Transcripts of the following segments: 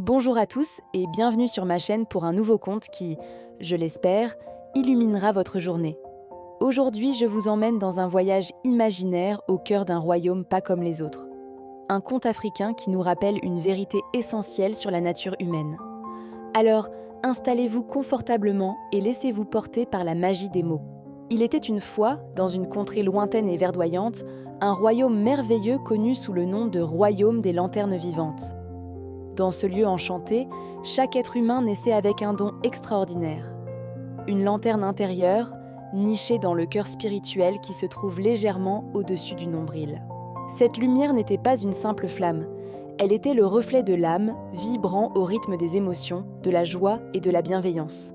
Bonjour à tous et bienvenue sur ma chaîne pour un nouveau conte qui, je l'espère, illuminera votre journée. Aujourd'hui, je vous emmène dans un voyage imaginaire au cœur d'un royaume pas comme les autres. Un conte africain qui nous rappelle une vérité essentielle sur la nature humaine. Alors, installez-vous confortablement et laissez-vous porter par la magie des mots. Il était une fois, dans une contrée lointaine et verdoyante, un royaume merveilleux connu sous le nom de Royaume des Lanternes Vivantes. Dans ce lieu enchanté, chaque être humain naissait avec un don extraordinaire. Une lanterne intérieure, nichée dans le cœur spirituel qui se trouve légèrement au-dessus du nombril. Cette lumière n'était pas une simple flamme, elle était le reflet de l'âme, vibrant au rythme des émotions, de la joie et de la bienveillance.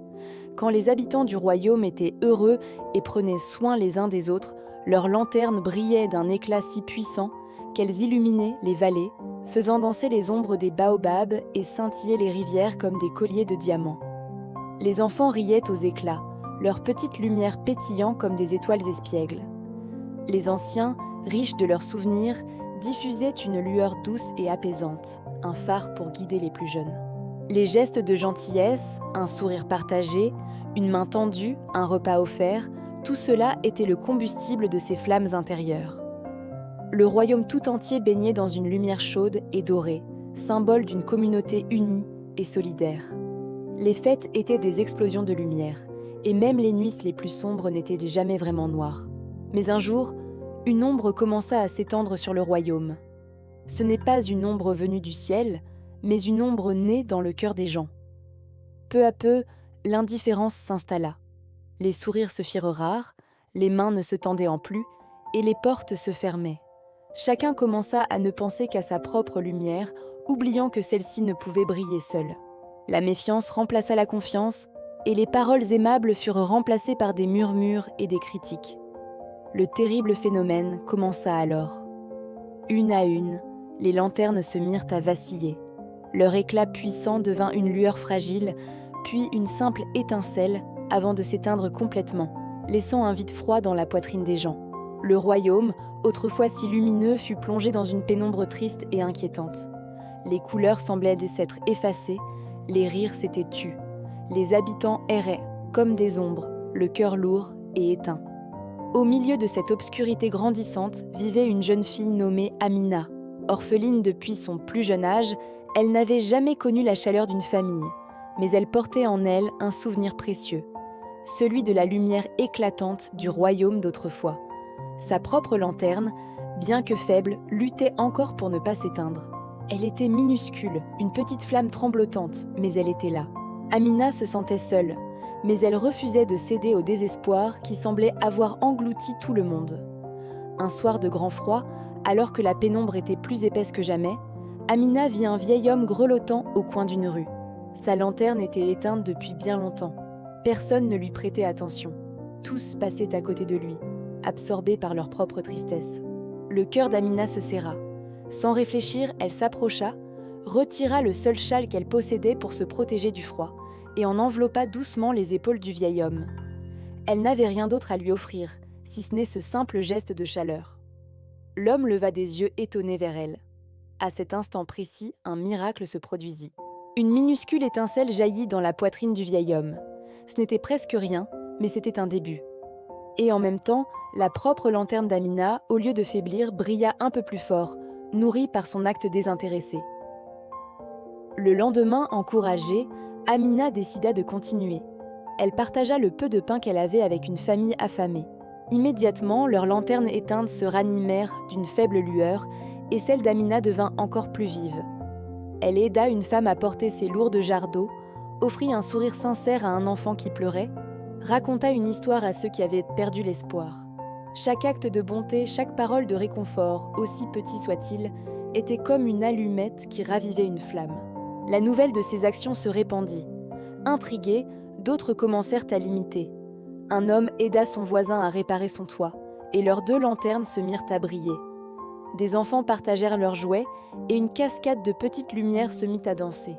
Quand les habitants du royaume étaient heureux et prenaient soin les uns des autres, leurs lanternes brillaient d'un éclat si puissant qu'elles illuminaient les vallées, faisant danser les ombres des baobabs et scintiller les rivières comme des colliers de diamants. Les enfants riaient aux éclats, leurs petites lumières pétillant comme des étoiles espiègles. Les anciens, riches de leurs souvenirs, diffusaient une lueur douce et apaisante, un phare pour guider les plus jeunes. Les gestes de gentillesse, un sourire partagé, une main tendue, un repas offert, tout cela était le combustible de ces flammes intérieures. Le royaume tout entier baignait dans une lumière chaude et dorée, symbole d'une communauté unie et solidaire. Les fêtes étaient des explosions de lumière, et même les nuits les plus sombres n'étaient jamais vraiment noires. Mais un jour, une ombre commença à s'étendre sur le royaume. Ce n'est pas une ombre venue du ciel, mais une ombre née dans le cœur des gens. Peu à peu, l'indifférence s'installa. Les sourires se firent rares, les mains ne se tendaient en plus, et les portes se fermaient. Chacun commença à ne penser qu'à sa propre lumière, oubliant que celle-ci ne pouvait briller seule. La méfiance remplaça la confiance, et les paroles aimables furent remplacées par des murmures et des critiques. Le terrible phénomène commença alors. Une à une, les lanternes se mirent à vaciller. Leur éclat puissant devint une lueur fragile, puis une simple étincelle, avant de s'éteindre complètement, laissant un vide froid dans la poitrine des gens. Le royaume, autrefois si lumineux, fut plongé dans une pénombre triste et inquiétante. Les couleurs semblaient s'être effacées, les rires s'étaient tus. Les habitants erraient, comme des ombres, le cœur lourd et éteint. Au milieu de cette obscurité grandissante vivait une jeune fille nommée Amina. Orpheline depuis son plus jeune âge, elle n'avait jamais connu la chaleur d'une famille, mais elle portait en elle un souvenir précieux, celui de la lumière éclatante du royaume d'autrefois. Sa propre lanterne, bien que faible, luttait encore pour ne pas s'éteindre. Elle était minuscule, une petite flamme tremblotante, mais elle était là. Amina se sentait seule, mais elle refusait de céder au désespoir qui semblait avoir englouti tout le monde. Un soir de grand froid, alors que la pénombre était plus épaisse que jamais, Amina vit un vieil homme grelottant au coin d'une rue. Sa lanterne était éteinte depuis bien longtemps. Personne ne lui prêtait attention. Tous passaient à côté de lui, absorbés par leur propre tristesse. Le cœur d'Amina se serra. Sans réfléchir, elle s'approcha, retira le seul châle qu'elle possédait pour se protéger du froid, et en enveloppa doucement les épaules du vieil homme. Elle n'avait rien d'autre à lui offrir, si ce n'est ce simple geste de chaleur. L'homme leva des yeux étonnés vers elle. À cet instant précis, un miracle se produisit. Une minuscule étincelle jaillit dans la poitrine du vieil homme. Ce n'était presque rien, mais c'était un début. Et en même temps, la propre lanterne d'Amina, au lieu de faiblir, brilla un peu plus fort, nourrie par son acte désintéressé. Le lendemain, encouragée, Amina décida de continuer. Elle partagea le peu de pain qu'elle avait avec une famille affamée. Immédiatement, leurs lanternes éteintes se ranimèrent d'une faible lueur et celle d'Amina devint encore plus vive. Elle aida une femme à porter ses lourdes jarres d'eau, offrit un sourire sincère à un enfant qui pleurait, raconta une histoire à ceux qui avaient perdu l'espoir. Chaque acte de bonté, chaque parole de réconfort, aussi petit soit-il, était comme une allumette qui ravivait une flamme. La nouvelle de ces actions se répandit. Intrigués, d'autres commencèrent à l'imiter. Un homme aida son voisin à réparer son toit, et leurs 2 lanternes se mirent à briller. Des enfants partagèrent leurs jouets, et une cascade de petites lumières se mit à danser.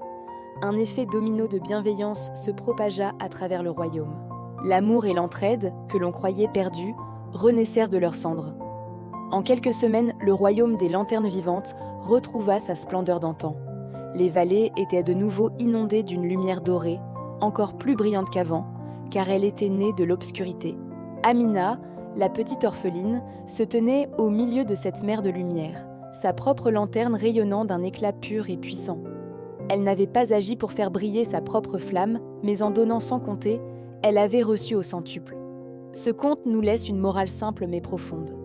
Un effet domino de bienveillance se propagea à travers le royaume. L'amour et l'entraide, que l'on croyait perdus, renaissèrent de leurs cendres. En quelques semaines, le royaume des lanternes vivantes retrouva sa splendeur d'antan. Les vallées étaient de nouveau inondées d'une lumière dorée, encore plus brillante qu'avant, car elle était née de l'obscurité. Amina, la petite orpheline, se tenait au milieu de cette mer de lumière, sa propre lanterne rayonnant d'un éclat pur et puissant. Elle n'avait pas agi pour faire briller sa propre flamme, mais en donnant sans compter, elle avait reçu au centuple. Ce conte nous laisse une morale simple mais profonde.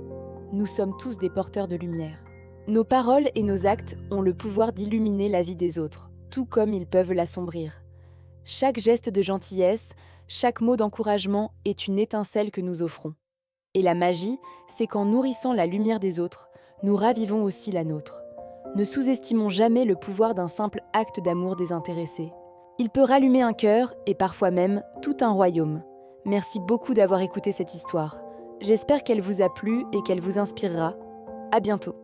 Nous sommes tous des porteurs de lumière. Nos paroles et nos actes ont le pouvoir d'illuminer la vie des autres, tout comme ils peuvent l'assombrir. Chaque geste de gentillesse, chaque mot d'encouragement est une étincelle que nous offrons. Et la magie, c'est qu'en nourrissant la lumière des autres, nous ravivons aussi la nôtre. Ne sous-estimons jamais le pouvoir d'un simple acte d'amour désintéressé. Il peut rallumer un cœur et parfois même tout un royaume. Merci beaucoup d'avoir écouté cette histoire. J'espère qu'elle vous a plu et qu'elle vous inspirera. À bientôt.